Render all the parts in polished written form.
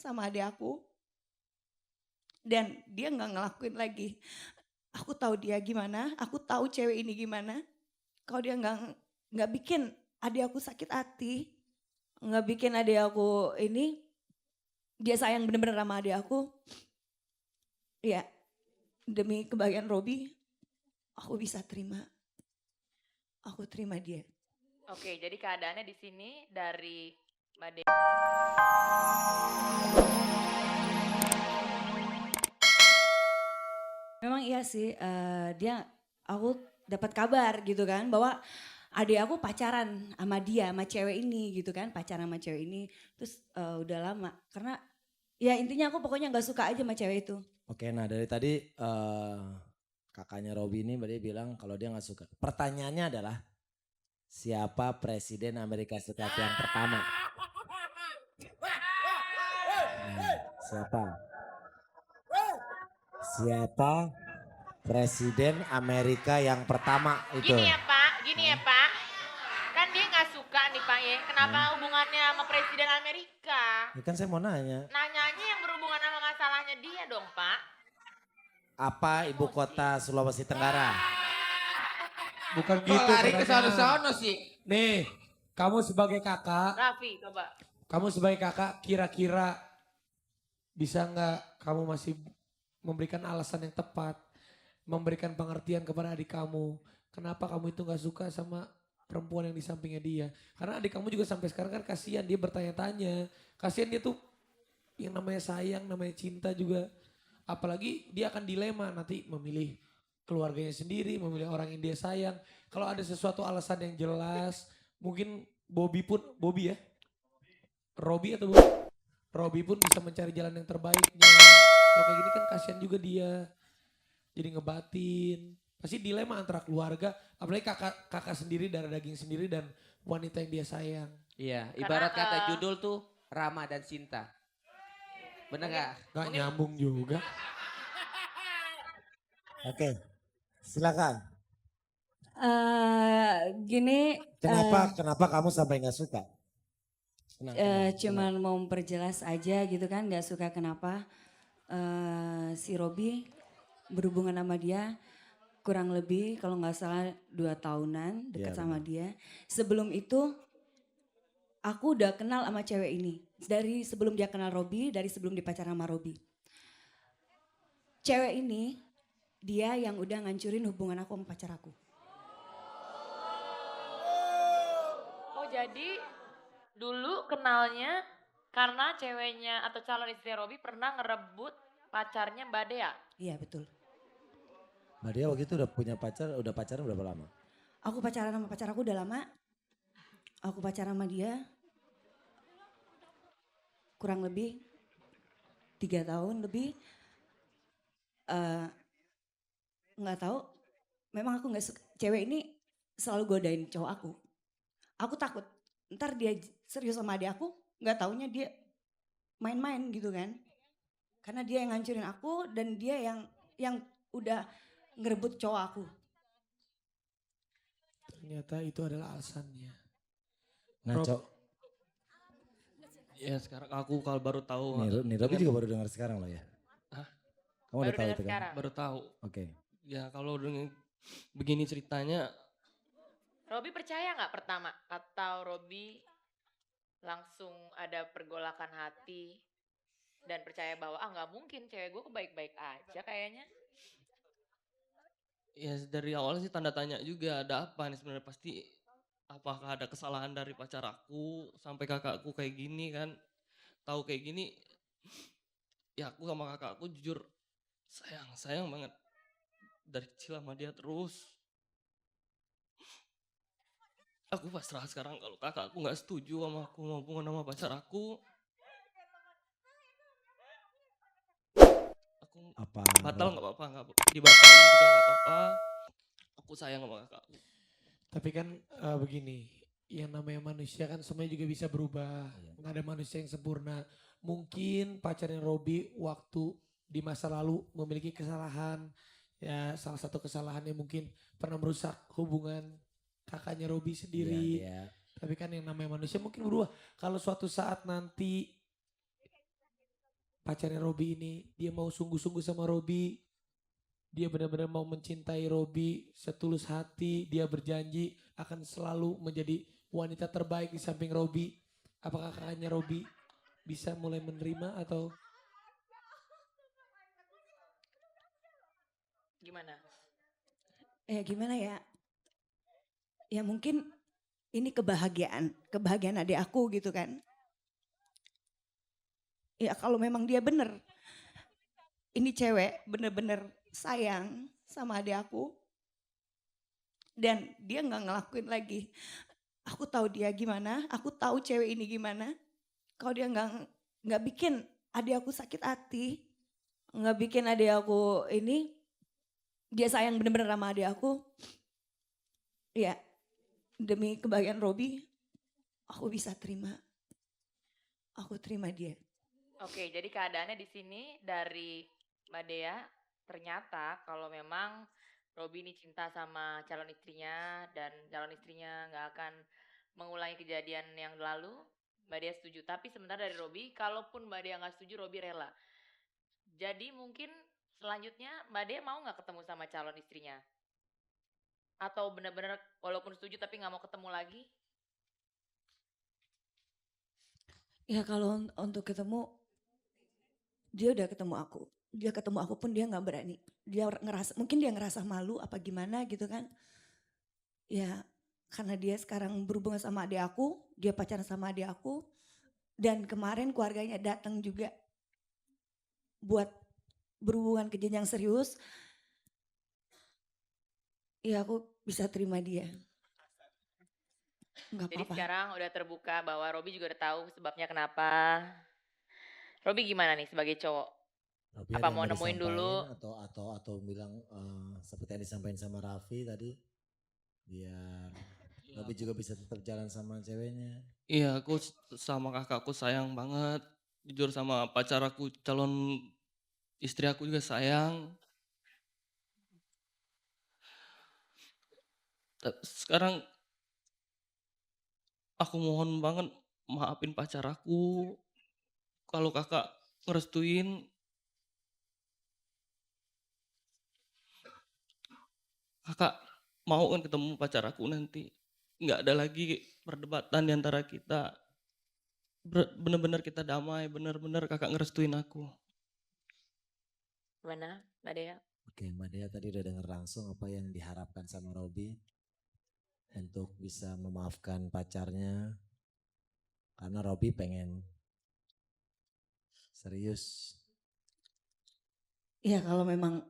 sama adik aku. Dan dia nggak ngelakuin lagi. Aku tahu dia gimana, aku tahu cewek ini gimana. Kalau dia nggak bikin adik aku sakit hati, nggak bikin adik aku ini, dia sayang bener-bener sama adik aku. Ya demi kebahagiaan Robi, aku bisa terima. Aku terima dia. Oke, jadi keadaannya di sini dari Mbak De. Memang iya sih, aku dapat kabar gitu kan bahwa adik aku pacaran sama dia, sama cewek ini gitu kan, pacaran sama cewek ini. Terus udah lama karena ya intinya aku pokoknya nggak suka aja sama cewek itu. Oke, nah dari tadi kakaknya Robi ini dia bilang kalau dia nggak suka. Pertanyaannya adalah siapa Presiden Amerika Serikat yang pertama? Siapa? Siapa Presiden Amerika yang pertama itu? Gini ya Pak. Kan dia nggak suka nih Pak ya. Kenapa hubungannya sama Presiden Amerika? Ini kan saya mau nanya. Nanyanya yang berhubungan sama masalahnya dia dong Pak. Apa ibu kota Sulawesi Tenggara? Bukan Kok gitu. lari ke pertanyaannya. sono-sono sih? Nih, kamu sebagai kakak, Raffi coba. kira-kira bisa nggak kamu masih memberikan alasan yang tepat, memberikan pengertian kepada adik kamu, kenapa kamu itu nggak suka sama perempuan yang di sampingnya dia? Karena adik kamu juga sampai sekarang kan kasihan, dia bertanya-tanya, kasihan dia tuh yang namanya sayang, namanya cinta juga, apalagi dia akan dilema nanti memilih keluarganya sendiri, memilih orang yang dia sayang. Kalau ada sesuatu alasan yang jelas, mungkin Bobby ya, Robi atau Robi pun bisa mencari jalan yang terbaiknya. Kalau kayak gini kan kasihan juga dia, jadi ngebatin. Pasti dilema antara keluarga, apalagi kakak sendiri, darah daging sendiri dan wanita yang dia sayang. Iya, Karena, ibarat kata judul tuh Rama dan Sinta. Bener gak? Gak nyambung juga. Oke, silakan. Gini. Kenapa kamu sampai nggak suka? Cuman mau memperjelas aja gitu kan, nggak suka kenapa si Robi berhubungan sama dia kurang lebih kalau nggak salah 2 tahunan dekat sama dia. Sebelum itu aku udah kenal sama cewek ini dari sebelum dia kenal Robi, dari sebelum dipacaran sama Robi. Cewek ini dia yang udah ngancurin hubungan aku sama pacar aku. Oh jadi dulu kenalnya karena ceweknya atau calon istri Robi pernah ngerebut pacarnya Mbak Dea. Iya betul. Mbak Dia waktu itu udah pacaran berapa lama? Aku pacaran sama pacar aku udah lama. Aku pacaran sama dia kurang lebih 3 tahun lebih. Nggak tahu. Memang aku nggak suka. Cewek ini selalu godain cowok aku. Aku takut ntar dia serius sama adik aku, nggak taunya dia main-main gitu kan. Karena dia yang ngancurin aku dan dia yang udah ngerebut cowok aku. Ternyata itu adalah alasannya. Ngaco. Ya sekarang aku kalau baru tahu. Nih Robi juga baru dengar sekarang loh ya. Hah? Kamu udah tahu itu kan? Sekarang. Baru tahu. Oke. Ya kalau dengan begini ceritanya. Robi percaya nggak pertama atau Robi langsung ada pergolakan hati dan percaya bahwa nggak mungkin cewek gue baik-baik aja kayaknya. Ya dari awal sih tanda tanya juga ada apa nih sebenarnya, pasti apakah ada kesalahan dari pacar aku sampai kakakku kayak gini kan. Tahu kayak gini ya aku sama kakakku jujur sayang banget. Dari kecil sama dia terus. Aku pasrah sekarang kalau kakakku nggak setuju sama aku mau hubungan sama pacar aku. Aku batal nggak apa-apa, nggak dibatalin juga nggak apa-apa. Aku sayang sama kakakku. Tapi kan begini, yang namanya manusia kan semuanya juga bisa berubah. Nggak ada manusia yang sempurna. Mungkin pacarnya Robi waktu di masa lalu memiliki kesalahan. Ya salah satu kesalahannya mungkin pernah merusak hubungan kakaknya Robi sendiri. Tapi kan yang namanya manusia mungkin berubah. Kalau suatu saat nanti pacarnya Robi ini, dia mau sungguh-sungguh sama Robi, dia benar-benar mau mencintai Robi setulus hati, dia berjanji akan selalu menjadi wanita terbaik di samping Robi. Apakah kakaknya Robi bisa mulai menerima atau Gimana? Gimana ya? Ya mungkin ini kebahagiaan adik aku gitu kan. Ya kalau memang dia bener, ini cewek bener-bener sayang sama adik aku. Dan dia nggak ngelakuin lagi. Aku tahu dia gimana, aku tahu cewek ini gimana. Kalau dia nggak bikin adik aku sakit hati, nggak bikin adik aku ini, dia sayang bener-bener sama adik aku. Ya demi kebahagiaan Robi, aku bisa terima. Aku terima dia. Oke, jadi keadaannya di sini dari Mbak Dea, ternyata kalau memang Robi ini cinta sama calon istrinya dan calon istrinya nggak akan mengulangi kejadian yang lalu, Mbak Dea setuju. Tapi sementara dari Robi, kalaupun Mbak Dea nggak setuju, Robi rela. Jadi mungkin selanjutnya Mbak Dea mau nggak ketemu sama calon istrinya? Atau benar-benar walaupun setuju tapi nggak mau ketemu lagi? Ya kalau untuk ketemu, dia udah ketemu aku. Dia ketemu aku pun dia nggak berani. Mungkin dia ngerasa malu apa gimana gitu kan. Ya karena dia sekarang berhubungan sama adik aku, dia pacaran sama adik aku. Dan kemarin keluarganya datang juga buat berhubungan ke jenjang serius. Ya aku bisa terima dia. Enggak Jadi apa-apa. sekarang udah terbuka bahwa Robi juga udah tahu sebabnya kenapa. Robi gimana nih sebagai cowok? Robi Apa ada yang mau nemuin dulu? atau bilang seperti yang disampaikan sama Raffi tadi, biar Robi juga bisa tetap jalan sama ceweknya. Iya, aku sama kakakku sayang banget. Jujur sama pacar aku, calon istri aku juga sayang. Sekarang aku mohon banget maafin pacar aku. Kalau kakak ngerestuin, kakak mau kan ketemu pacar aku nanti. Nggak ada lagi perdebatan di antara kita. Bener-bener kita damai, bener-bener kakak ngerestuin aku. Gimana Mbak Dea? Oke, Mbak Dea tadi udah dengar langsung apa yang diharapkan sama Robi untuk bisa memaafkan pacarnya, karena Robi pengen serius. Ya kalau memang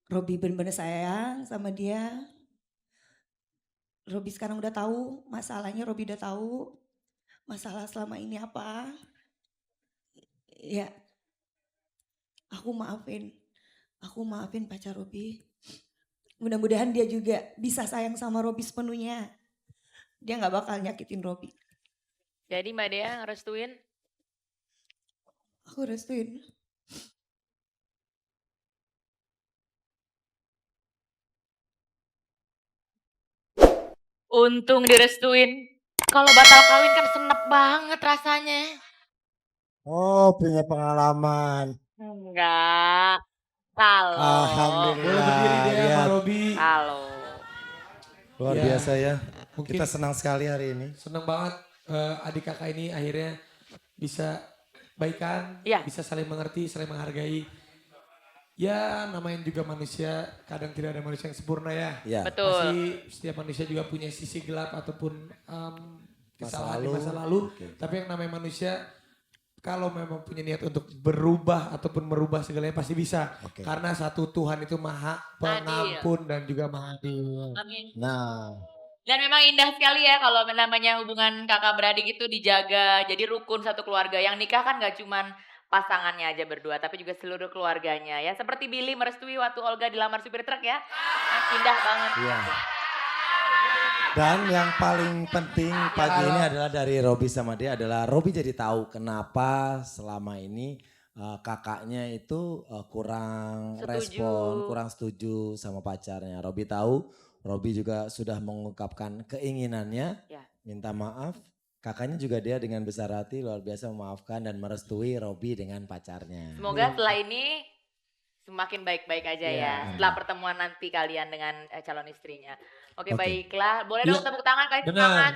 Robi benar-benar sayang sama dia. Robi sekarang udah tahu masalahnya, Robi udah tahu masalah selama ini apa. Ya aku maafin pacar Robi. Mudah-mudahan dia juga bisa sayang sama Robi sepenuhnya. Dia gak bakal nyakitin Robi. Jadi Mbak Dea ngerestuin? Aku restuin. Untung direstuin. Kalau batal kawin kan senep banget rasanya. Oh, punya pengalaman. Enggak. Kalau. boleh Alhamdulillah. berdiri deh sama Lihat, Robi? Kalau. luar Ya, biasa ya. mungkin Kita senang sekali hari ini. senang banget adik kakak ini akhirnya bisa baikan, Iya. bisa saling mengerti, saling menghargai. Ya namanya juga manusia, kadang tidak ada manusia yang sempurna ya. Ya, Betul. Pasti setiap manusia juga punya sisi gelap ataupun kesalahan di masa lalu. Oke. Tapi yang namanya manusia kalau memang punya niat untuk berubah ataupun merubah segalanya pasti bisa. Oke. Karena satu Tuhan itu maha pengampun dan juga maha adil. Amin. Nah, Dan memang indah sekali ya kalau namanya hubungan kakak beradik itu dijaga. Jadi rukun satu keluarga. Yang nikah kan gak cuman pasangannya aja berdua, tapi juga seluruh keluarganya ya. Seperti Billy merestui waktu Olga dilamar supir truk ya. Indah banget. iya. Dan yang paling penting pagi ini adalah dari Robi sama dia adalah Robi jadi tahu kenapa selama ini kakaknya itu kurang Setuju. respon, kurang setuju sama pacarnya. Robi tahu, Robi juga sudah mengungkapkan keinginannya, Ya. minta maaf. kakaknya juga dia dengan besar hati luar biasa memaafkan dan merestui Robby dengan pacarnya. Semoga setelah ini semakin baik-baik aja ya. Setelah pertemuan nanti kalian dengan calon istrinya. Oke, Oke. baiklah. Boleh dong Ya, tepuk tangan kalian benar. semangat.